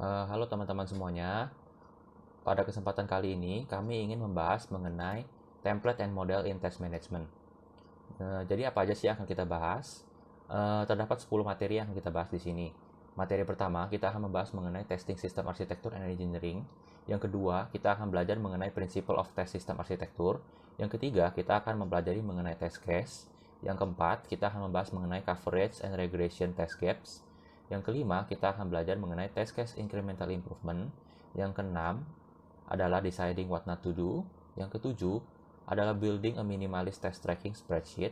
Halo teman-teman semuanya. Pada kesempatan kali ini, kami ingin membahas mengenai template and model in test management. Jadi apa aja sih yang akan kita bahas? Terdapat 10 materi yang akan kita bahas di sini. Materi pertama, kita akan membahas mengenai testing system architecture and engineering. Yang kedua, kita akan belajar mengenai principle of test system architecture. Yang ketiga, kita akan mempelajari mengenai test case. Yang keempat, kita akan membahas mengenai coverage and regression test gaps. Yang kelima, kita akan belajar mengenai test case incremental improvement. Yang keenam adalah deciding what not to do. Yang ketujuh adalah building a minimalist test tracking spreadsheet.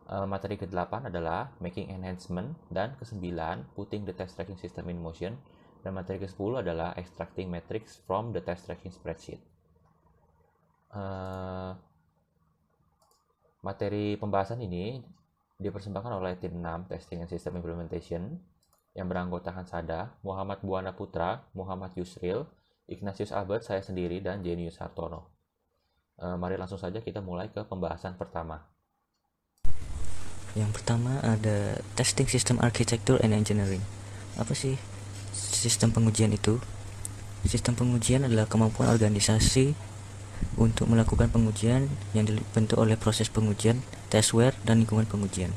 Materi ke-8 adalah making enhancement. Dan ke-9 putting the test tracking system in motion. Dan materi ke-10 adalah extracting metrics from the test tracking spreadsheet. Materi pembahasan ini dipersembahkan oleh tim 6 Testing and System Implementation yang beranggotakan Sada, Muhammad Buana Putra, Muhammad Yusril, Ignatius Albert, saya sendiri, dan Jenius Hartono. Mari langsung saja kita mulai ke pembahasan pertama. Yang pertama ada testing system architecture and engineering. Apa sih sistem pengujian itu? Sistem pengujian adalah kemampuan organisasi untuk melakukan pengujian yang dibentuk oleh proses pengujian, testware, dan lingkungan pengujian.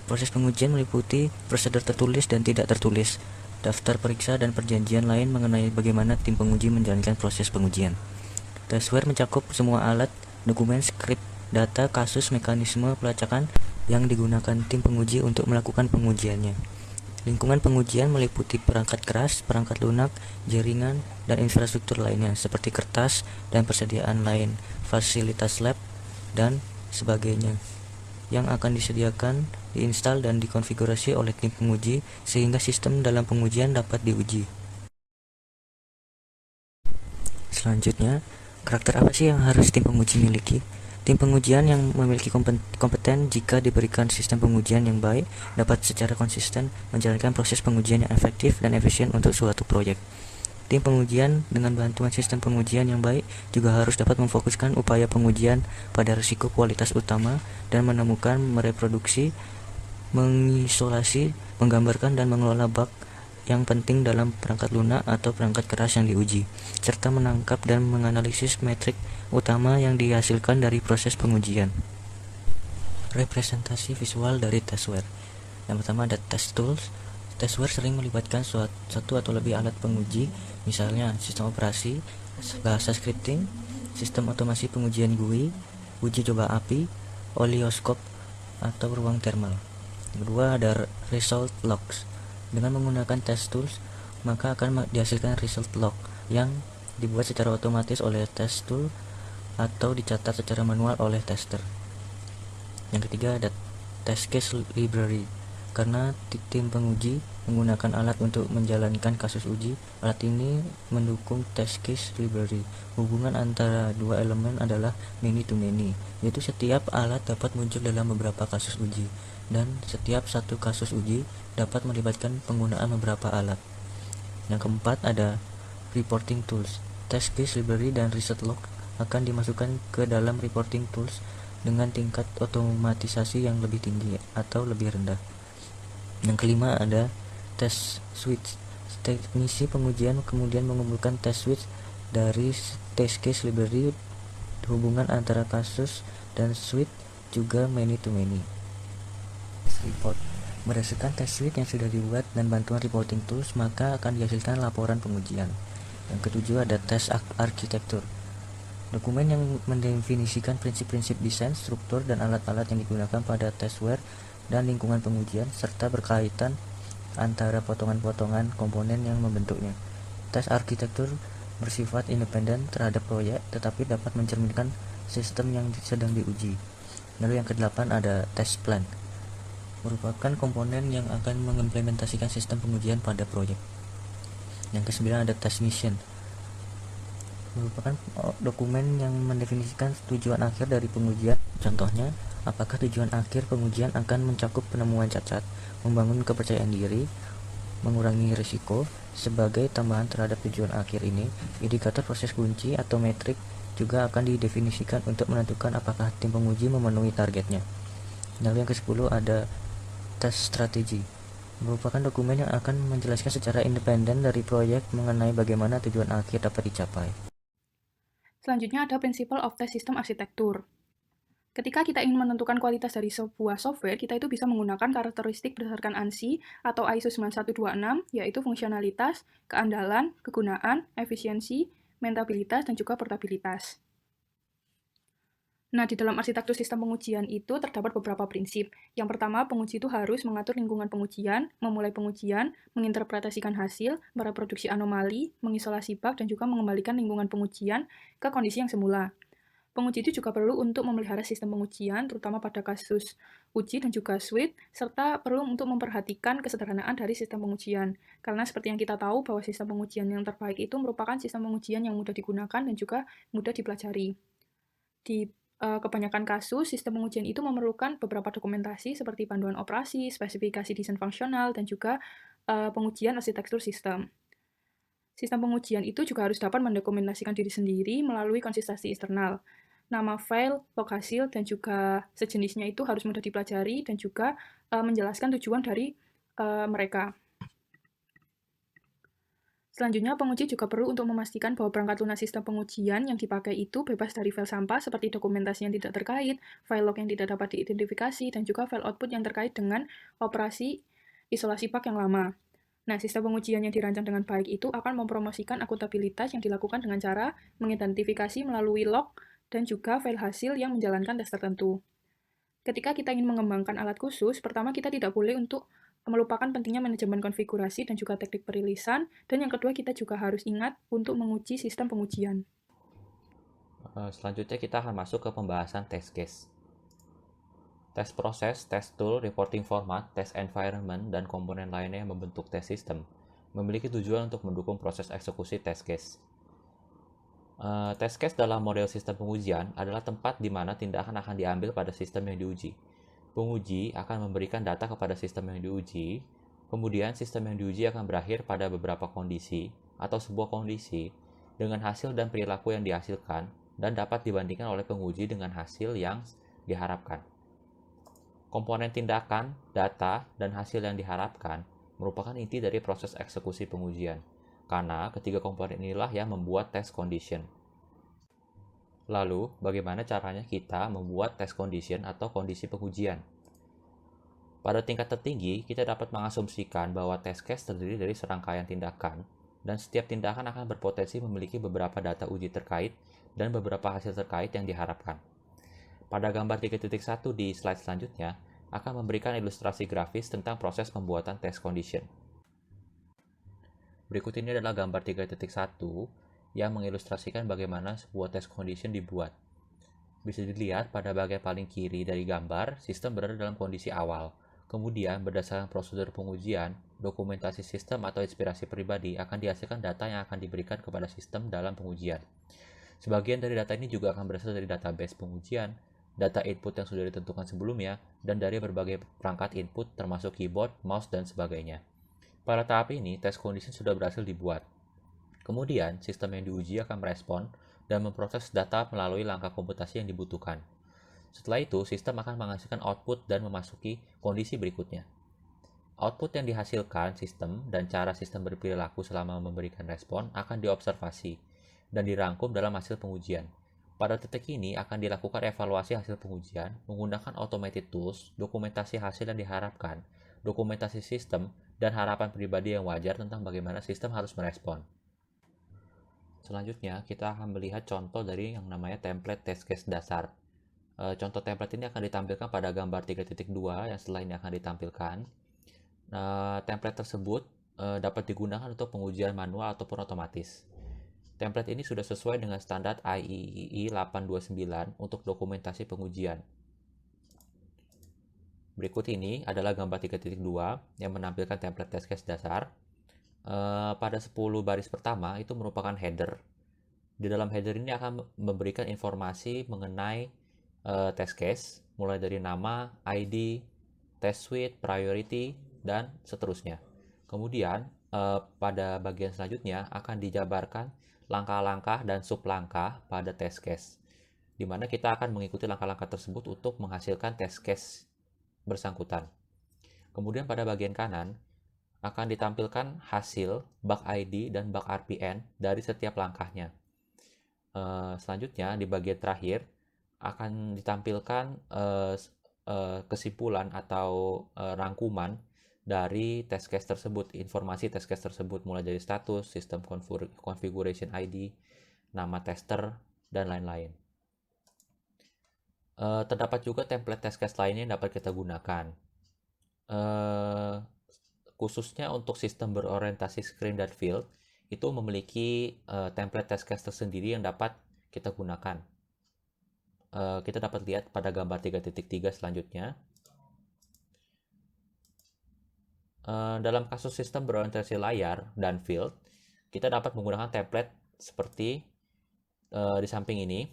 Proses pengujian meliputi prosedur tertulis dan tidak tertulis, daftar periksa, dan perjanjian lain mengenai bagaimana tim penguji menjalankan proses pengujian. Testware mencakup semua alat, dokumen, skrip, data, kasus, mekanisme pelacakan yang digunakan tim penguji untuk melakukan pengujiannya. Lingkungan pengujian meliputi perangkat keras, perangkat lunak, jaringan, dan infrastruktur lainnya seperti kertas dan persediaan lain, fasilitas lab, dan sebagainya yang akan disediakan, diinstal, dan dikonfigurasi oleh tim penguji sehingga sistem dalam pengujian dapat diuji. Selanjutnya, karakter apa sih yang harus tim penguji miliki? Tim pengujian yang memiliki kompeten jika diberikan sistem pengujian yang baik dapat secara konsisten menjalankan proses pengujian yang efektif dan efisien untuk suatu proyek. Tim pengujian dengan bantuan sistem pengujian yang baik juga harus dapat memfokuskan upaya pengujian pada risiko kualitas utama dan menemukan, mereproduksi, mengisolasi, menggambarkan, dan mengelola bug yang penting dalam perangkat lunak atau perangkat keras yang diuji, serta menangkap dan menganalisis metrik utama yang dihasilkan dari proses pengujian. Representasi visual dari testware. Yang pertama ada test tools. Testware sering melibatkan satu atau lebih alat penguji, misalnya sistem operasi, bahasa scripting, sistem otomasi pengujian GUI, uji coba API, oscilloscope, atau ruang thermal. Yang kedua ada result logs. Dengan menggunakan test tools, maka akan dihasilkan result log yang dibuat secara otomatis oleh test tool atau dicatat secara manual oleh tester. Yang ketiga ada test case library. Karena tim penguji menggunakan alat untuk menjalankan kasus uji, alat ini mendukung test case library. Hubungan antara dua elemen adalah many to many, yaitu setiap alat dapat muncul dalam beberapa kasus uji, dan setiap satu kasus uji dapat melibatkan penggunaan beberapa alat. Yang keempat ada reporting tools. Test case library dan result log akan dimasukkan ke dalam reporting tools dengan tingkat otomatisasi yang lebih tinggi atau lebih rendah. Yang kelima ada test suite. Teknisi pengujian kemudian mengumpulkan test suite dari test case library. Hubungan antara kasus dan suite juga many to many. Report. Berdasarkan test suite yang sudah dibuat dan bantuan reporting tools, maka akan dihasilkan laporan pengujian. Yang ketujuh ada test architecture. Dokumen yang mendefinisikan prinsip-prinsip desain, struktur, dan alat-alat yang digunakan pada testware dan lingkungan pengujian, serta berkaitan antara potongan-potongan komponen yang membentuknya. Tes arsitektur bersifat independen terhadap proyek, tetapi dapat mencerminkan sistem yang sedang diuji. Lalu yang kedelapan ada test plan, merupakan komponen yang akan mengimplementasikan sistem pengujian pada proyek. Yang kesembilan ada test mission, merupakan dokumen yang mendefinisikan tujuan akhir dari pengujian. Contohnya, apakah tujuan akhir pengujian akan mencakup penemuan cacat, membangun kepercayaan diri, mengurangi risiko. Sebagai tambahan terhadap tujuan akhir ini, indikator proses kunci atau metrik juga akan didefinisikan untuk menentukan apakah tim penguji memenuhi targetnya. Lalu yang ke-10 ada test strategi. merupakan dokumen yang akan menjelaskan secara independen dari proyek mengenai bagaimana tujuan akhir dapat dicapai. Selanjutnya ada Principle of Test System Architecture. Ketika kita ingin menentukan kualitas dari sebuah software, kita itu bisa menggunakan karakteristik berdasarkan ANSI atau ISO 9126, yaitu fungsionalitas, keandalan, kegunaan, efisiensi, maintainabilitas, dan juga portabilitas. Nah, di dalam arsitektur sistem pengujian itu terdapat beberapa prinsip. Yang pertama, penguji itu harus mengatur lingkungan pengujian, memulai pengujian, menginterpretasikan hasil, mereproduksi anomali, mengisolasi bug, dan juga mengembalikan lingkungan pengujian ke kondisi yang semula. Penguji itu juga perlu untuk memelihara sistem pengujian, terutama pada kasus uji dan juga suite, serta perlu untuk memperhatikan kesederhanaan dari sistem pengujian. Karena seperti yang kita tahu bahwa sistem pengujian yang terbaik itu merupakan sistem pengujian yang mudah digunakan dan juga mudah dipelajari. Di kebanyakan kasus, sistem pengujian itu memerlukan beberapa dokumentasi seperti panduan operasi, spesifikasi desain fungsional, dan juga pengujian arsitektur sistem. Sistem pengujian itu juga harus dapat mendokumentasikan diri sendiri melalui konsistensi eksternal. Nama file, log hasil, dan juga sejenisnya itu harus mudah dipelajari dan juga menjelaskan tujuan dari mereka. Selanjutnya, penguji juga perlu untuk memastikan bahwa perangkat lunak sistem pengujian yang dipakai itu bebas dari file sampah seperti dokumentasi yang tidak terkait, file log yang tidak dapat diidentifikasi, dan juga file output yang terkait dengan operasi isolasi bug yang lama. Nah, sistem pengujian yang dirancang dengan baik itu akan mempromosikan akuntabilitas yang dilakukan dengan cara mengidentifikasi melalui log dan juga file hasil yang menjalankan tes tertentu. Ketika kita ingin mengembangkan alat khusus, pertama kita tidak boleh untuk melupakan pentingnya manajemen konfigurasi dan juga teknik perilisan, dan yang kedua kita juga harus ingat untuk menguji sistem pengujian. Selanjutnya kita akan masuk ke pembahasan test case. Test proses, test tool, reporting format, test environment, dan komponen lainnya yang membentuk test system memiliki tujuan untuk mendukung proses eksekusi test case. Test case dalam model sistem pengujian adalah tempat di mana tindakan akan diambil pada sistem yang diuji. Penguji akan memberikan data kepada sistem yang diuji, kemudian sistem yang diuji akan berakhir pada beberapa kondisi atau sebuah kondisi dengan hasil dan perilaku yang dihasilkan dan dapat dibandingkan oleh penguji dengan hasil yang diharapkan. Komponen tindakan, data, dan hasil yang diharapkan merupakan inti dari proses eksekusi pengujian, karena ketiga komponen inilah yang membuat test condition. Lalu, bagaimana caranya kita membuat test condition atau kondisi pengujian? Pada tingkat tertinggi, kita dapat mengasumsikan bahwa test case terdiri dari serangkaian tindakan, dan setiap tindakan akan berpotensi memiliki beberapa data uji terkait dan beberapa hasil terkait yang diharapkan. Pada gambar 3.1 di slide selanjutnya, akan memberikan ilustrasi grafis tentang proses pembuatan test condition. Berikut ini adalah gambar 3.1 yang mengilustrasikan bagaimana sebuah test condition dibuat. Bisa dilihat pada bagian paling kiri dari gambar, sistem berada dalam kondisi awal. Kemudian, berdasarkan prosedur pengujian, dokumentasi sistem atau inspirasi pribadi akan dihasilkan data yang akan diberikan kepada sistem dalam pengujian. Sebagian dari data ini juga akan berasal dari database pengujian, data input yang sudah ditentukan sebelumnya, dan dari berbagai perangkat input termasuk keyboard, mouse, dan sebagainya. Pada tahap ini, test condition sudah berhasil dibuat. Kemudian, sistem yang diuji akan merespon dan memproses data melalui langkah komputasi yang dibutuhkan. Setelah itu, sistem akan menghasilkan output dan memasuki kondisi berikutnya. Output yang dihasilkan sistem dan cara sistem berperilaku selama memberikan respon akan diobservasi dan dirangkum dalam hasil pengujian. Pada titik ini akan dilakukan evaluasi hasil pengujian menggunakan automated tools, dokumentasi hasil yang diharapkan, dokumentasi sistem, dan harapan pribadi yang wajar tentang bagaimana sistem harus merespon. Selanjutnya, kita akan melihat contoh dari yang namanya template test case dasar. Contoh template ini akan ditampilkan pada gambar 3.2 yang setelah ini akan ditampilkan. Template tersebut dapat digunakan untuk pengujian manual ataupun otomatis. Template ini sudah sesuai dengan standar IEEE 829 untuk dokumentasi pengujian. Berikut ini adalah gambar 3.2 yang menampilkan template test case dasar. Pada 10 baris pertama itu merupakan header. Di dalam header ini akan memberikan informasi mengenai test case, mulai dari nama, ID, test suite, priority, dan seterusnya. Kemudian pada bagian selanjutnya akan dijabarkan langkah-langkah dan sublangkah pada test case, di mana kita akan mengikuti langkah-langkah tersebut untuk menghasilkan test case bersangkutan. Kemudian pada bagian kanan akan ditampilkan hasil, bug ID, dan bug RPN dari setiap langkahnya. Selanjutnya, di bagian terakhir, akan ditampilkan kesimpulan atau rangkuman dari test case tersebut, informasi test case tersebut, mulai dari status, sistem configuration ID, nama tester, dan lain-lain. Terdapat juga template test case lainnya yang dapat kita gunakan. Khususnya untuk sistem berorientasi screen dan field, itu memiliki template test case tersendiri yang dapat kita gunakan. Kita dapat lihat pada gambar 3.3 selanjutnya. Dalam kasus sistem berorientasi layar dan field, kita dapat menggunakan template seperti di samping ini.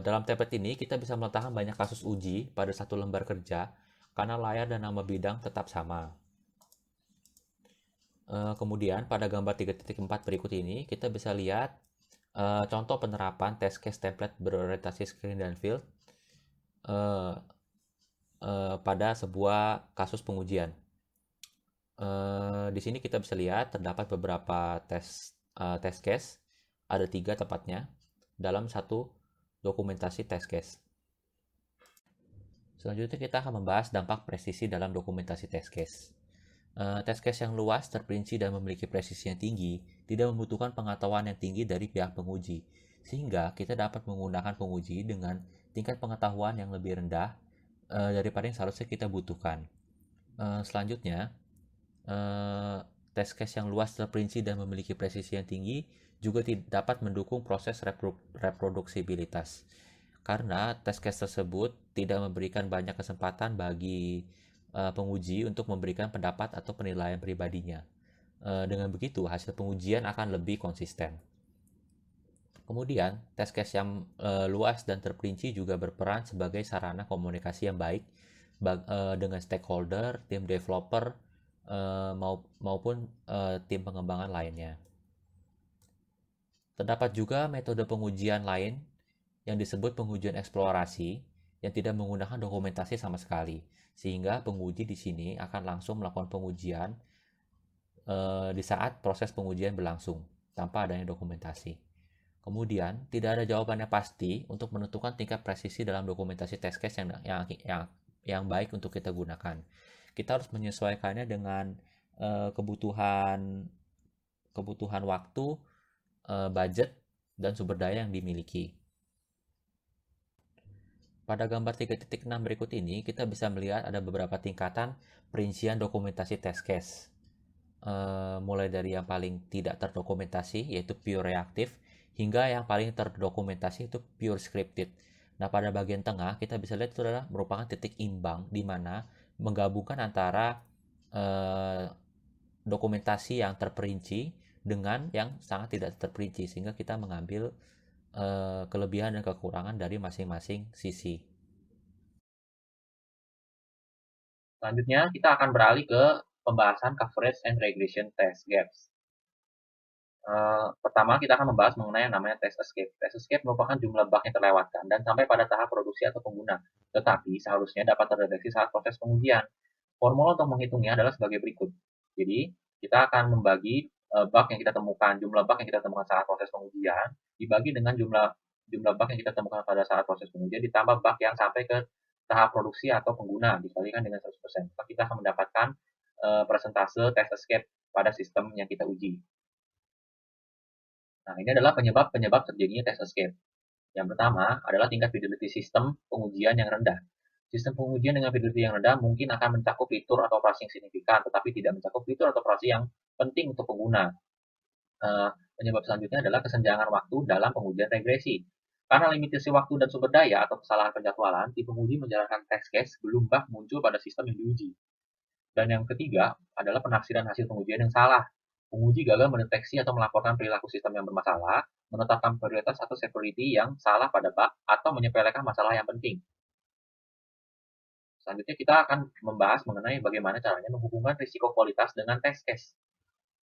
Dalam template ini kita bisa meletakkan banyak kasus uji pada satu lembar kerja karena layar dan nama bidang tetap sama. Kemudian pada gambar 3.4 berikut ini kita bisa lihat contoh penerapan test case template berorientasi screen dan field pada sebuah kasus pengujian. Di sini kita bisa lihat terdapat beberapa test case, ada 3 tepatnya, dalam satu dokumentasi test case. Selanjutnya kita akan membahas dampak presisi dalam dokumentasi test case. Test case yang luas, terperinci, dan memiliki presisi yang tinggi tidak membutuhkan pengetahuan yang tinggi dari pihak penguji, sehingga kita dapat menggunakan penguji dengan tingkat pengetahuan yang lebih rendah daripada yang seharusnya kita butuhkan. Selanjutnya, test case yang luas, terperinci, dan memiliki presisi yang tinggi juga dapat mendukung proses reproduksibilitas, karena test case tersebut tidak memberikan banyak kesempatan bagi penguji untuk memberikan pendapat atau penilaian pribadinya. Dengan begitu, hasil pengujian akan lebih konsisten. Kemudian, test case yang luas dan terperinci juga berperan sebagai sarana komunikasi yang baik dengan stakeholder, tim developer, maupun tim pengembangan lainnya. Terdapat juga metode pengujian lain yang disebut pengujian eksplorasi yang tidak menggunakan dokumentasi sama sekali, sehingga penguji di sini akan langsung melakukan pengujian di saat proses pengujian berlangsung tanpa adanya dokumentasi. Kemudian, tidak ada jawabannya pasti untuk menentukan tingkat presisi dalam dokumentasi test case yang baik untuk kita gunakan. Kita harus menyesuaikannya dengan kebutuhan waktu, budget, dan sumber daya yang dimiliki. Pada gambar 3.6 berikut ini, kita bisa melihat ada beberapa tingkatan perincian dokumentasi test case. Mulai dari yang paling tidak terdokumentasi, yaitu pure reaktif, hingga yang paling terdokumentasi, itu pure scripted. Nah, pada bagian tengah, kita bisa lihat itu adalah merupakan titik imbang, di mana menggabungkan antara dokumentasi yang terperinci dengan yang sangat tidak terperinci, sehingga kita mengambil kelebihan dan kekurangan dari masing-masing sisi. Selanjutnya, kita akan beralih ke pembahasan coverage and regression test gaps. Pertama, kita akan membahas mengenai yang namanya test escape. Test escape merupakan jumlah bug yang terlewatkan dan sampai pada tahap produksi atau pengguna, tetapi seharusnya dapat terdeteksi saat proses pengujian. Formula untuk menghitungnya adalah sebagai berikut. Jadi, kita akan membagi bug yang kita temukan, jumlah bug yang kita temukan saat proses pengujian, dibagi dengan jumlah bug yang kita temukan pada saat proses pengujian, ditambah bug yang sampai ke tahap produksi atau pengguna, dikalikan dengan 100%. Maka kita akan mendapatkan persentase test escape pada sistem yang kita uji. Nah, ini adalah penyebab terjadinya test escape. Yang pertama adalah tingkat fidelity sistem pengujian yang rendah. Sistem pengujian dengan fidelity yang rendah mungkin akan mencakup fitur atau operasi yang signifikan, tetapi tidak mencakup fitur atau operasi yang penting untuk pengguna. Penyebab selanjutnya adalah kesenjangan waktu dalam pengujian regresi. Karena limitasi waktu dan sumber daya atau kesalahan penjadwalan, tim penguji menjalankan test case sebelum bug muncul pada sistem yang diuji. Dan yang ketiga adalah penafsiran hasil pengujian yang salah. Penguji gagal mendeteksi atau melaporkan perilaku sistem yang bermasalah, menetapkan prioritas atau severity yang salah pada bug, atau menyepelekan masalah yang penting. Selanjutnya kita akan membahas mengenai bagaimana caranya menghubungkan risiko kualitas dengan test case.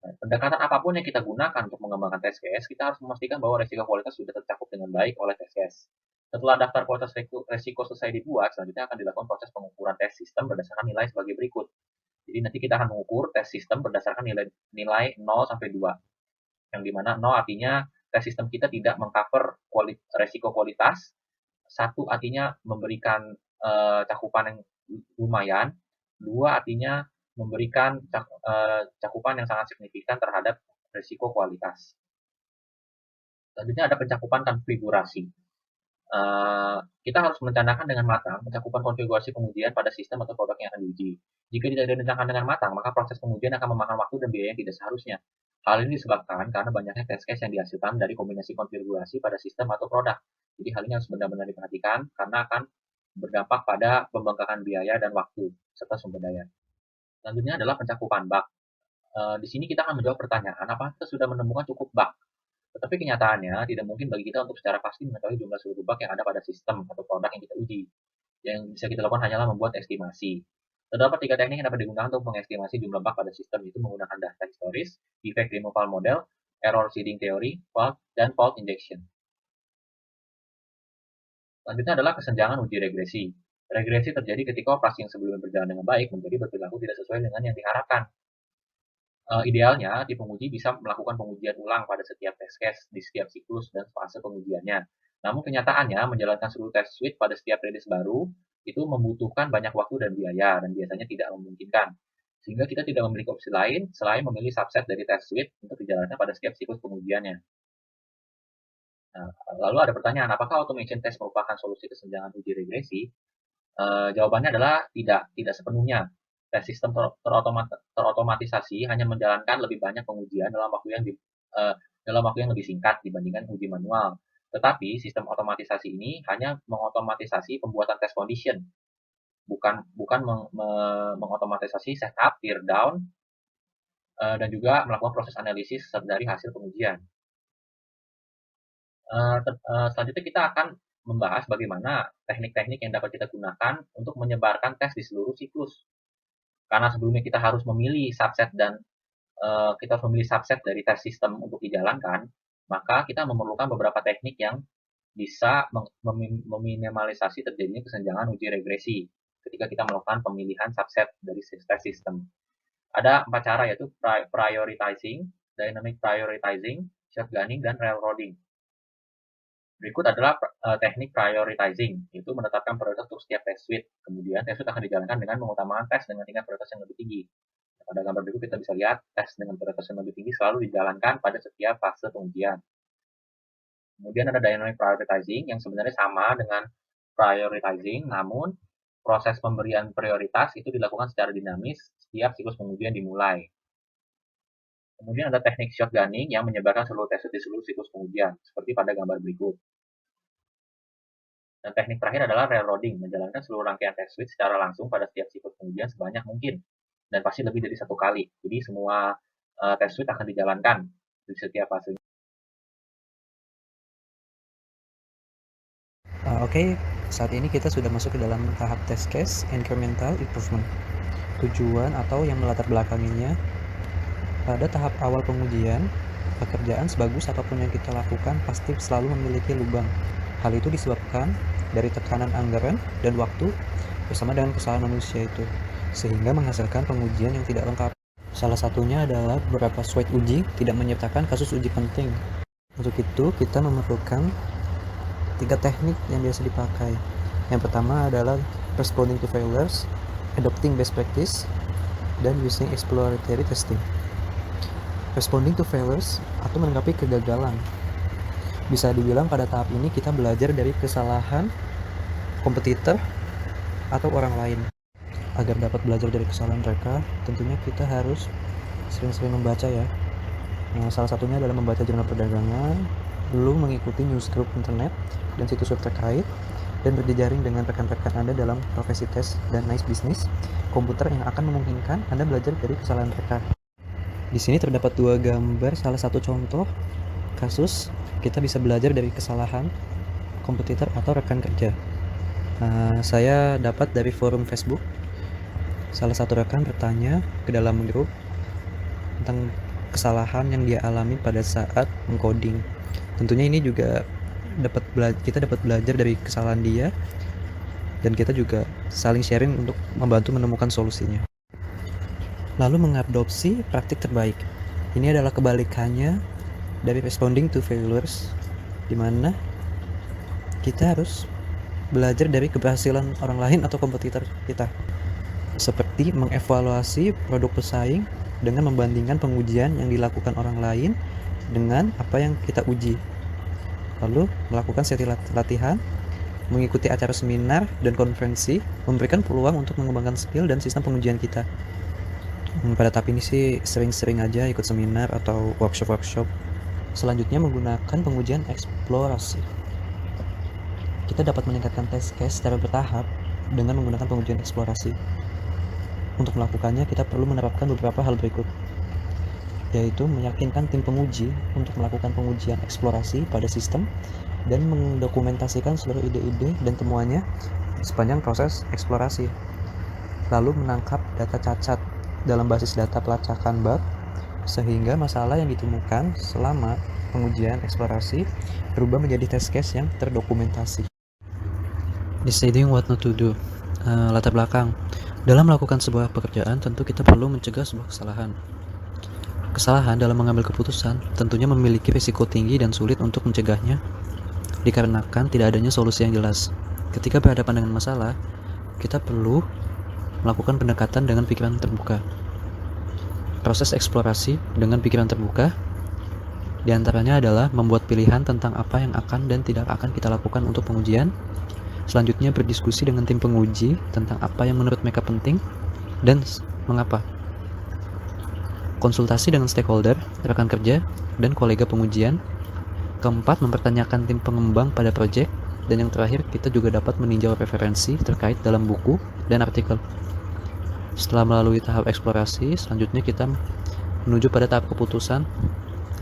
Pendekatan apapun yang kita gunakan untuk mengembangkan test case, kita harus memastikan bahwa risiko kualitas sudah tercakup dengan baik oleh test case. Setelah daftar kualitas risiko selesai dibuat, selanjutnya akan dilakukan proses pengukuran test sistem berdasarkan nilai sebagai berikut. Jadi nanti kita akan mengukur tes sistem berdasarkan nilai 0 sampai 2. Yang dimana 0 artinya tes sistem kita tidak mengcover resiko kualitas, 1 artinya memberikan cakupan yang lumayan, 2 artinya memberikan cakupan yang sangat signifikan terhadap risiko kualitas. Selanjutnya ada pencakupan konfigurasi. Kita harus merencanakan dengan matang pencakupan konfigurasi pengujian pada sistem atau produk yang akan diuji. Jika tidak direncanakan dengan matang, maka proses pengujian akan memakan waktu dan biaya yang tidak seharusnya. Hal ini disebabkan karena banyaknya test case yang dihasilkan dari kombinasi konfigurasi pada sistem atau produk. Jadi hal ini harus benar-benar diperhatikan karena akan berdampak pada pembengkakan biaya dan waktu serta sumber daya. Selanjutnya adalah pencakupan bug. Di sini kita akan menjawab pertanyaan apakah kita sudah menemukan cukup bug. Tetapi kenyataannya tidak mungkin bagi kita untuk secara pasti mengetahui jumlah seluruh bug yang ada pada sistem atau produk yang kita uji. Yang bisa kita lakukan hanyalah membuat estimasi. Terdapat 3 teknik yang dapat digunakan untuk mengestimasi jumlah bug pada sistem, yaitu menggunakan data historis, defect removal model, error seeding theory, dan fault injection. Selanjutnya adalah kesenjangan uji regresi. Regresi terjadi ketika operasi yang sebelumnya berjalan dengan baik menjadi berperilaku tidak sesuai dengan yang diharapkan. Idealnya, tim penguji bisa melakukan pengujian ulang pada setiap test case di setiap siklus dan fase pengujiannya. Namun kenyataannya, menjalankan seluruh test suite pada setiap rilis baru itu membutuhkan banyak waktu dan biaya, dan biasanya tidak memungkinkan. Sehingga kita tidak memiliki opsi lain selain memilih subset dari test suite untuk dijalankan pada setiap siklus pengujiannya. Nah, lalu ada pertanyaan, apakah automation test merupakan solusi kesenjangan uji regresi? Jawabannya adalah tidak sepenuhnya. Tes sistem terotomatisasi hanya menjalankan lebih banyak pengujian dalam waktu yang lebih singkat dibandingkan uji manual. Tetapi sistem otomatisasi ini hanya mengotomatisasi pembuatan test condition, bukan mengotomatisasi setup, tear down, dan juga melakukan proses analisis dari hasil pengujian. Selanjutnya kita akan membahas bagaimana teknik-teknik yang dapat kita gunakan untuk menyebarkan tes di seluruh siklus. Karena sebelumnya kita harus memilih subset dari tes sistem untuk dijalankan, maka kita memerlukan beberapa teknik yang bisa meminimalisasi terjadinya kesenjangan uji regresi ketika kita melakukan pemilihan subset dari tes sistem. Ada 4 cara, yaitu prioritizing, dynamic prioritizing, shotgunning, dan railroading. Berikut adalah teknik prioritizing, yaitu menetapkan prioritas untuk setiap test suite. Kemudian test suite akan dijalankan dengan mengutamakan tes dengan tingkat prioritas yang lebih tinggi. Pada gambar berikut kita bisa lihat tes dengan prioritas yang lebih tinggi selalu dijalankan pada setiap fase pengujian. Kemudian ada dynamic prioritizing yang sebenarnya sama dengan prioritizing, namun proses pemberian prioritas itu dilakukan secara dinamis setiap siklus pengujian dimulai. Kemudian ada teknik shotgunning yang menyebarkan seluruh tes di seluruh siklus pengujian, seperti pada gambar berikut. Dan teknik terakhir adalah railroading, menjalankan seluruh rangkaian test suite secara langsung pada setiap siklus pengujian sebanyak mungkin, dan pasti lebih dari 1 kali. Jadi semua test suite akan dijalankan di setiap fase. Oke, saat ini kita sudah masuk ke dalam tahap test case incremental improvement. Tujuan atau yang melatar belakanginya, pada tahap awal pengujian, pekerjaan sebagus apapun yang kita lakukan pasti selalu memiliki lubang. Hal itu disebabkan dari tekanan anggaran dan waktu bersama dengan kesalahan manusia itu, sehingga menghasilkan pengujian yang tidak lengkap. Salah satunya adalah beberapa suite uji tidak menyertakan kasus uji penting. Untuk itu, kita memerlukan 3 teknik yang biasa dipakai. Yang pertama adalah responding to failures, adopting best practice, dan using exploratory testing. Responding to failures atau menanggapi kegagalan. Bisa dibilang pada tahap ini kita belajar dari kesalahan kompetitor atau orang lain. Agar dapat belajar dari kesalahan mereka, tentunya kita harus sering-sering membaca ya. Nah, salah satunya adalah membaca jurnal perdagangan, belum mengikuti newsgroup internet dan situs web terkait, dan berjejaring dengan rekan-rekan Anda dalam profesi tes dan nice business komputer yang akan memungkinkan Anda belajar dari kesalahan mereka. Di sini terdapat 2 gambar, salah satu contoh kasus kita bisa belajar dari kesalahan kompetitor atau rekan kerja. Saya dapat dari forum Facebook. Salah satu rekan bertanya ke dalam grup tentang kesalahan yang dia alami pada saat mengcoding. Tentunya ini juga kita dapat belajar dari kesalahan dia, dan kita juga saling sharing untuk membantu menemukan solusinya. lalu mengadopsi praktik terbaik. Ini adalah kebalikannya dari responding to failures, di mana kita harus belajar dari keberhasilan orang lain atau kompetitor kita, seperti mengevaluasi produk pesaing dengan membandingkan pengujian yang dilakukan orang lain dengan apa yang kita uji, lalu melakukan sesi latihan, mengikuti acara seminar dan konferensi, memberikan peluang untuk mengembangkan skill dan sistem pengujian kita. Pada tahap ini sih sering-sering aja ikut seminar atau workshop-workshop. Selanjutnya menggunakan pengujian eksplorasi. Kita dapat meningkatkan test case secara bertahap dengan menggunakan pengujian eksplorasi. Untuk melakukannya, kita perlu menerapkan beberapa hal berikut, yaitu meyakinkan tim penguji untuk melakukan pengujian eksplorasi pada sistem dan mendokumentasikan seluruh ide-ide dan temuannya sepanjang proses eksplorasi. Lalu menangkap data cacat dalam basis data pelacakan bug, sehingga masalah yang ditemukan selama pengujian eksplorasi berubah menjadi test case yang terdokumentasi. Deciding what not to do. Latar belakang. Dalam melakukan sebuah pekerjaan, tentu kita perlu mencegah sebuah kesalahan. Kesalahan dalam mengambil keputusan tentunya memiliki risiko tinggi dan sulit untuk mencegahnya, dikarenakan tidak adanya solusi yang jelas. Ketika berhadapan dengan masalah, kita perlu melakukan pendekatan dengan pikiran terbuka. Proses eksplorasi dengan pikiran terbuka diantaranya adalah membuat pilihan tentang apa yang akan dan tidak akan kita lakukan untuk pengujian. Selanjutnya berdiskusi dengan tim penguji tentang apa yang menurut mereka penting dan mengapa. Konsultasi dengan stakeholder, rekan kerja, dan kolega pengujian. Keempat, mempertanyakan tim pengembang pada proyek. Dan yang terakhir, kita juga dapat meninjau referensi terkait dalam buku dan artikel. Setelah melalui tahap eksplorasi, selanjutnya kita menuju pada tahap keputusan.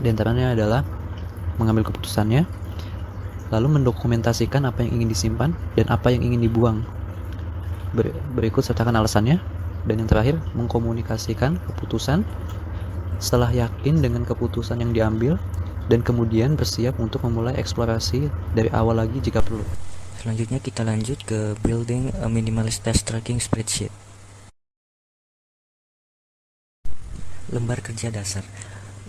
Di antaranya adalah mengambil keputusannya, lalu mendokumentasikan apa yang ingin disimpan dan apa yang ingin dibuang. Berikut sertakan alasannya. Dan yang terakhir, mengkomunikasikan keputusan setelah yakin dengan keputusan yang diambil, dan kemudian bersiap untuk memulai eksplorasi dari awal lagi jika perlu. Selanjutnya kita lanjut ke building a minimalist test tracking spreadsheet. Lembar kerja dasar.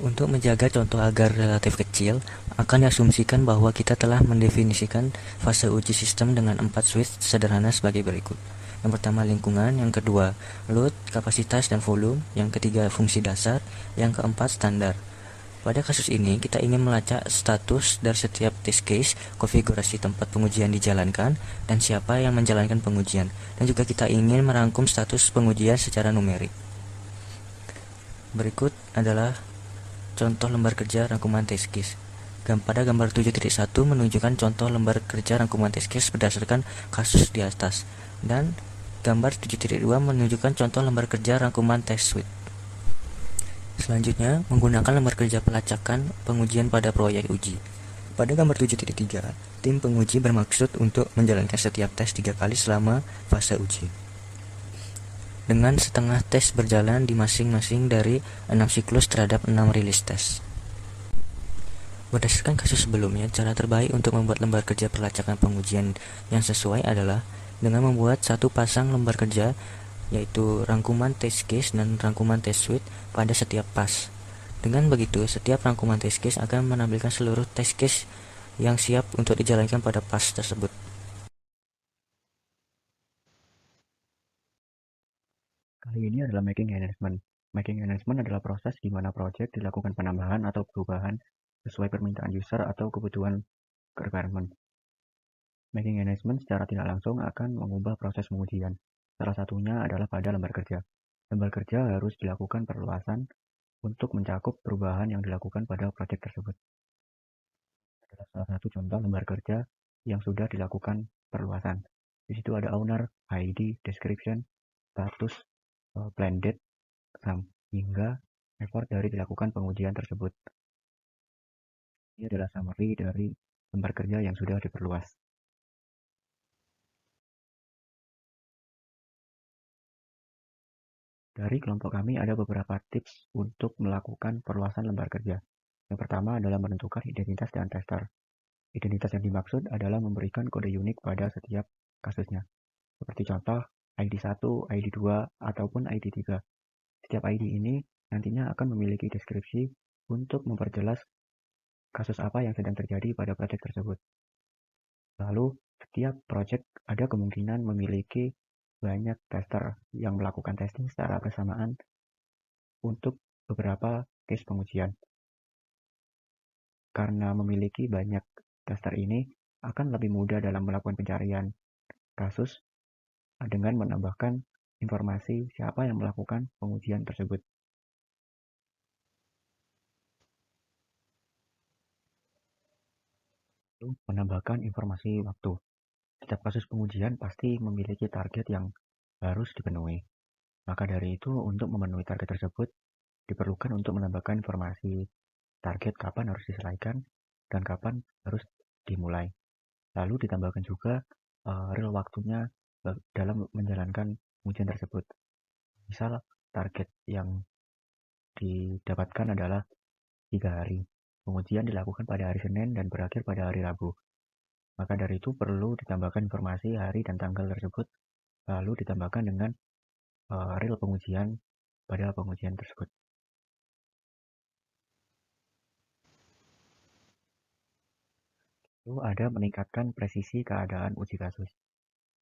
Untuk menjaga contoh agar relatif kecil, akan diasumsikan bahwa kita telah mendefinisikan fase uji sistem dengan 4 switch sederhana sebagai berikut. Yang pertama lingkungan, yang kedua load, kapasitas dan volume, yang ketiga fungsi dasar, yang keempat standar. Pada kasus ini, kita ingin melacak status dari setiap test case, konfigurasi tempat pengujian dijalankan, dan siapa yang menjalankan pengujian. Dan juga kita ingin merangkum status pengujian secara numerik. Berikut adalah contoh lembar kerja rangkuman test case. Pada gambar 7.1 menunjukkan contoh lembar kerja rangkuman test case berdasarkan kasus di atas. Dan gambar 7.2 menunjukkan contoh lembar kerja rangkuman test suite. Selanjutnya, menggunakan lembar kerja pelacakan pengujian pada proyek uji. Pada gambar 7.3, tim penguji bermaksud untuk menjalankan setiap tes 3 kali selama fase uji, dengan setengah tes berjalan di masing-masing dari 6 siklus terhadap 6 rilis tes. Berdasarkan kasus sebelumnya, cara terbaik untuk membuat lembar kerja pelacakan pengujian yang sesuai adalah dengan membuat satu pasang lembar kerja, yaitu rangkuman test case dan rangkuman test suite pada setiap pas. Dengan begitu, setiap rangkuman test case akan menampilkan seluruh test case yang siap untuk dijalankan pada pas tersebut. Kali ini adalah making enhancement. Making enhancement adalah proses di mana proyek dilakukan penambahan atau perubahan sesuai permintaan user atau kebutuhan requirement. Making enhancement secara tidak langsung akan mengubah proses pengujian. Salah satunya adalah pada lembar kerja. Lembar kerja harus dilakukan perluasan untuk mencakup perubahan yang dilakukan pada proyek tersebut. Adalah salah satu contoh lembar kerja yang sudah dilakukan perluasan. Di situ ada owner, ID, description, status, plan date, hingga effort dari dilakukan pengujian tersebut. Ini adalah summary dari lembar kerja yang sudah diperluas. Dari kelompok kami ada beberapa tips untuk melakukan perluasan lembar kerja. Yang pertama adalah menentukan identitas dan tester. Identitas yang dimaksud adalah memberikan kode unik pada setiap kasusnya. Seperti contoh ID 1, ID 2, ataupun ID 3. Setiap ID ini nantinya akan memiliki deskripsi untuk memperjelas kasus apa yang sedang terjadi pada proyek tersebut. Lalu, setiap proyek ada kemungkinan memiliki banyak tester yang melakukan testing secara bersamaan untuk beberapa case pengujian. Karena memiliki banyak tester ini, akan lebih mudah dalam melakukan pencarian kasus dengan menambahkan informasi siapa yang melakukan pengujian tersebut. Lalu, menambahkan informasi waktu. Setiap kasus pengujian pasti memiliki target yang harus dipenuhi. Maka dari itu, untuk memenuhi target tersebut, diperlukan untuk menambahkan informasi target kapan harus diselesaikan dan kapan harus dimulai. Lalu ditambahkan juga real waktunya dalam menjalankan pengujian tersebut. Misal target yang didapatkan adalah 3 hari. Pengujian dilakukan pada hari Senin dan berakhir pada hari Rabu. Maka dari itu perlu ditambahkan informasi hari dan tanggal tersebut, lalu ditambahkan dengan real pengujian pada pengujian tersebut. Lalu ada meningkatkan presisi keadaan uji kasus.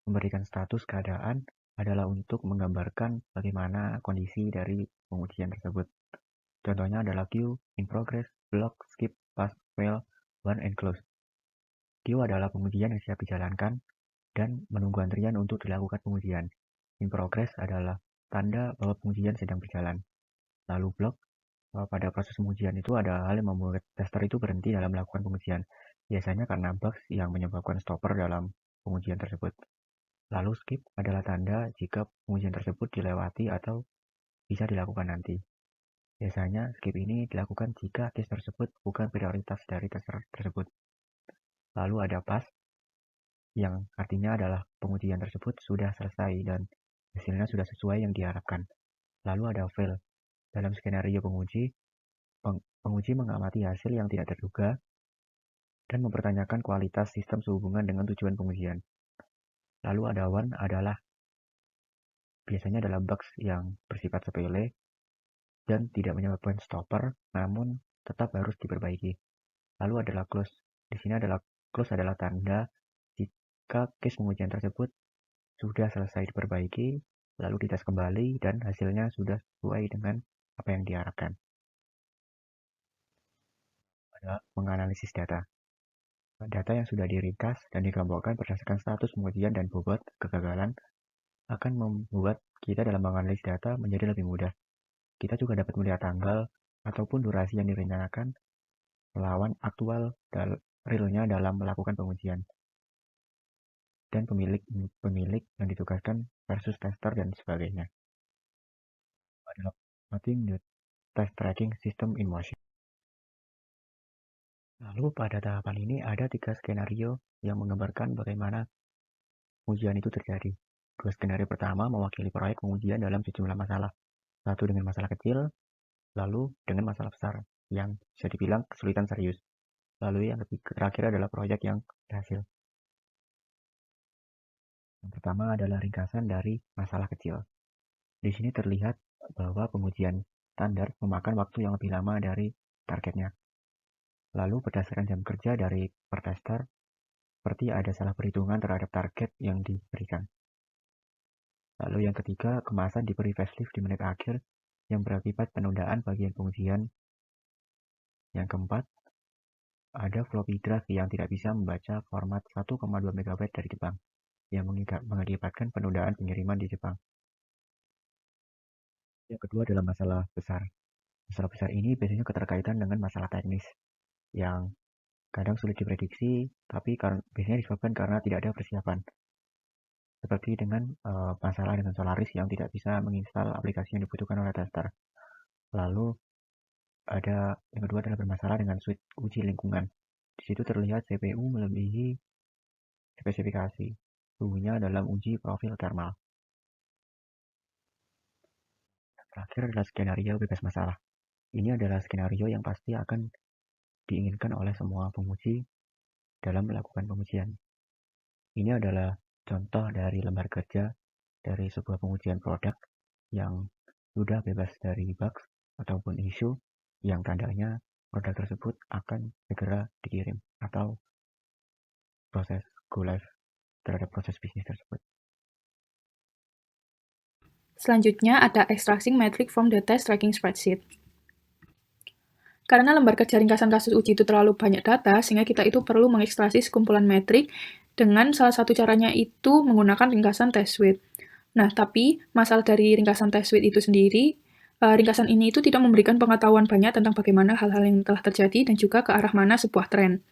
Memberikan status keadaan adalah untuk menggambarkan bagaimana kondisi dari pengujian tersebut. Contohnya adalah queue, in progress, block, skip, pass, fail, run, and close. Queue adalah pengujian yang siap dijalankan dan menunggu antrian untuk dilakukan pengujian. In progress adalah tanda bahwa pengujian sedang berjalan. Lalu block, pada proses pengujian itu ada hal yang membuat tester itu berhenti dalam melakukan pengujian. Biasanya karena bugs yang menyebabkan stopper dalam pengujian tersebut. Lalu skip adalah tanda jika pengujian tersebut dilewati atau bisa dilakukan nanti. Biasanya skip ini dilakukan jika case tersebut bukan prioritas dari tester tersebut. Lalu ada pass, yang artinya adalah pengujian tersebut sudah selesai dan hasilnya sudah sesuai yang diharapkan. Lalu ada fail. Dalam skenario penguji mengamati hasil yang tidak terduga dan mempertanyakan kualitas sistem sehubungan dengan tujuan pengujian. Lalu ada one adalah biasanya adalah bugs yang bersifat sepele dan tidak menyebabkan stopper, namun tetap harus diperbaiki. Lalu adalah close. Di sini adalah close adalah tanda jika case pengujian tersebut sudah selesai diperbaiki, lalu dites kembali dan hasilnya sudah sesuai dengan apa yang diharapkan. Ada menganalisis data. Data yang sudah diringkas dan dikelompokkan berdasarkan status pengujian dan bobot kegagalan akan membuat kita dalam menganalisis data menjadi lebih mudah. Kita juga dapat melihat tanggal ataupun durasi yang direncanakan melawan aktual realnya dalam melakukan pengujian dan pemilik yang ditugaskan versus tester dan sebagainya. Adalah putting the test tracking system in motion. Lalu pada tahapan ini ada 3 skenario yang menggambarkan bagaimana pengujian itu terjadi. 2 skenario pertama mewakili proyek pengujian dalam sejumlah masalah. Satu dengan masalah kecil, lalu dengan masalah besar yang bisa dibilang kesulitan serius. Lalu yang terakhir adalah proyek yang berhasil. Yang pertama adalah ringkasan dari masalah kecil. Di sini terlihat bahwa pengujian standar memakan waktu yang lebih lama dari targetnya. Lalu berdasarkan jam kerja dari per tester, seperti ada salah perhitungan terhadap target yang diberikan. Lalu yang ketiga, kemasan diberi facelift di menit akhir yang berakibat penundaan bagian pengujian. Yang keempat, ada floppy drive yang tidak bisa membaca format 1,2 MB dari Jepang, yang mengakibatkan penundaan pengiriman di Jepang. Yang kedua adalah masalah besar. Masalah besar ini biasanya keterkaitan dengan masalah teknis, yang kadang sulit diprediksi, tapi biasanya disebabkan karena tidak ada persiapan. Seperti dengan masalah dengan Solaris yang tidak bisa menginstal aplikasi yang dibutuhkan oleh tester. Lalu ada yang kedua adalah bermasalah dengan suite uji lingkungan. Di situ terlihat CPU melebihi spesifikasi suhunya dalam uji profil thermal. Terakhir adalah skenario bebas masalah. Ini adalah skenario yang pasti akan diinginkan oleh semua penguji dalam melakukan pengujian. Ini adalah contoh dari lembar kerja dari sebuah pengujian produk yang sudah bebas dari bugs ataupun isu yang tandanya produk tersebut akan segera dikirim atau proses go live terhadap proses bisnis tersebut. Selanjutnya ada extracting metric from the test tracking spreadsheet. Karena lembar kerja ringkasan kasus uji itu terlalu banyak data, sehingga kita itu perlu mengekstraksi sekumpulan metrik dengan salah satu caranya itu menggunakan ringkasan test suite. Nah, tapi masalah dari ringkasan test suite itu sendiri, ringkasan ini itu tidak memberikan pengetahuan banyak tentang bagaimana hal-hal yang telah terjadi dan juga ke arah mana sebuah tren.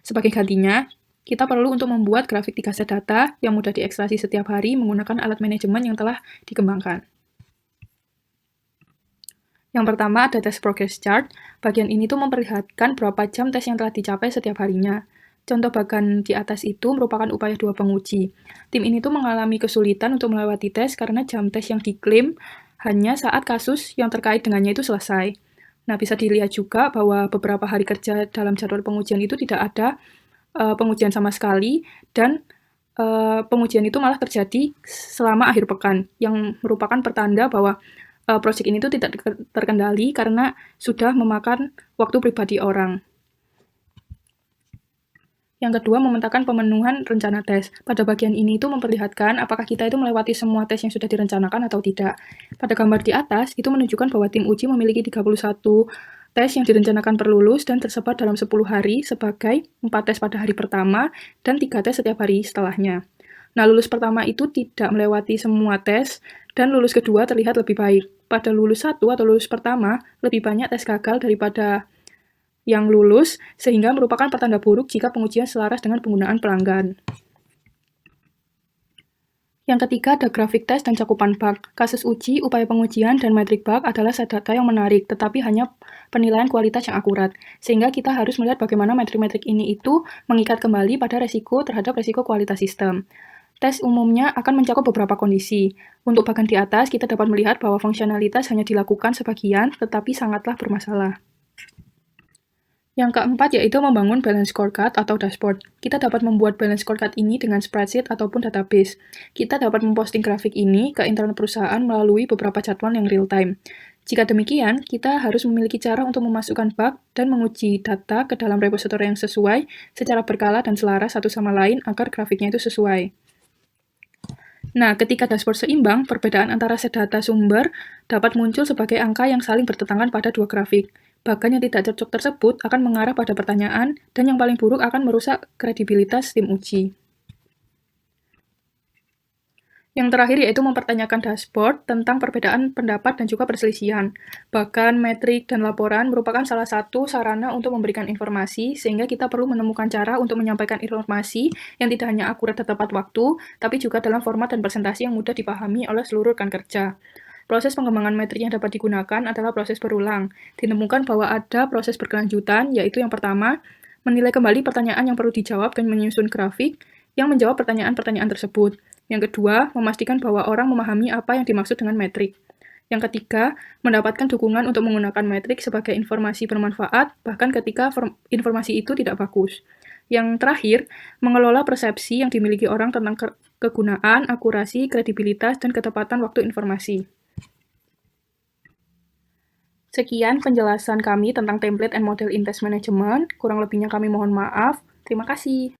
Sebagai gantinya, kita perlu untuk membuat grafik 3 set data yang mudah diekstraksi setiap hari menggunakan alat manajemen yang telah dikembangkan. Yang pertama ada test progress chart. Bagian ini tuh memperlihatkan berapa jam tes yang telah dicapai setiap harinya. Contoh bagian di atas itu merupakan upaya dua penguji. Tim ini tuh mengalami kesulitan untuk melewati tes karena jam tes yang diklaim hanya saat kasus yang terkait dengannya itu selesai. Nah, bisa dilihat juga bahwa beberapa hari kerja dalam jadwal pengujian itu tidak ada pengujian sama sekali, dan pengujian itu malah terjadi selama akhir pekan, yang merupakan pertanda bahwa proyek ini tuh tidak terkendali karena sudah memakan waktu pribadi orang. Yang kedua, memetakan pemenuhan rencana tes. Pada bagian ini itu memperlihatkan apakah kita itu melewati semua tes yang sudah direncanakan atau tidak. Pada gambar di atas, itu menunjukkan bahwa tim uji memiliki 31 tes yang direncanakan per lulus dan tersebar dalam 10 hari sebagai 4 tes pada hari pertama dan 3 tes setiap hari setelahnya. Nah, lulus pertama itu tidak melewati semua tes, dan lulus kedua terlihat lebih baik. Pada lulus 1 atau lulus pertama, lebih banyak tes gagal daripada yang lulus, sehingga merupakan pertanda buruk jika pengujian selaras dengan penggunaan pelanggan. Yang ketiga ada grafik tes dan cakupan bug. Kasus uji, upaya pengujian, dan metrik bug adalah set data yang menarik, tetapi hanya penilaian kualitas yang akurat. Sehingga kita harus melihat bagaimana metrik-metrik ini itu mengikat kembali pada resiko terhadap resiko kualitas sistem. Tes umumnya akan mencakup beberapa kondisi. Untuk bagian di atas, kita dapat melihat bahwa fungsionalitas hanya dilakukan sebagian, tetapi sangatlah bermasalah. Yang keempat yaitu membangun balance scorecard atau dashboard. Kita dapat membuat balance scorecard ini dengan spreadsheet ataupun database. Kita dapat memposting grafik ini ke internet perusahaan melalui beberapa jadwal yang real-time. Jika demikian, kita harus memiliki cara untuk memasukkan bug dan menguji data ke dalam repositori yang sesuai secara berkala dan selaras satu sama lain agar grafiknya itu sesuai. Nah, ketika dashboard seimbang, perbedaan antara set data sumber dapat muncul sebagai angka yang saling bertentangan pada dua grafik. Bahkan yang tidak cocok tersebut akan mengarah pada pertanyaan, dan yang paling buruk akan merusak kredibilitas tim uji. Yang terakhir yaitu mempertanyakan dashboard tentang perbedaan pendapat dan juga perselisihan. Bahkan metrik dan laporan merupakan salah satu sarana untuk memberikan informasi, sehingga kita perlu menemukan cara untuk menyampaikan informasi yang tidak hanya akurat dan tepat waktu, tapi juga dalam format dan presentasi yang mudah dipahami oleh seluruh rekan kerja. Proses pengembangan metrik yang dapat digunakan adalah proses berulang. Ditemukan bahwa ada proses berkelanjutan, yaitu yang pertama, menilai kembali pertanyaan yang perlu dijawab dan menyusun grafik yang menjawab pertanyaan-pertanyaan tersebut. Yang kedua, memastikan bahwa orang memahami apa yang dimaksud dengan metrik. Yang ketiga, mendapatkan dukungan untuk menggunakan metrik sebagai informasi bermanfaat, bahkan ketika informasi itu tidak bagus. Yang terakhir, mengelola persepsi yang dimiliki orang tentang kegunaan, akurasi, kredibilitas, dan ketepatan waktu informasi. Sekian penjelasan kami tentang template and model in test management. Kurang lebihnya kami mohon maaf. Terima kasih.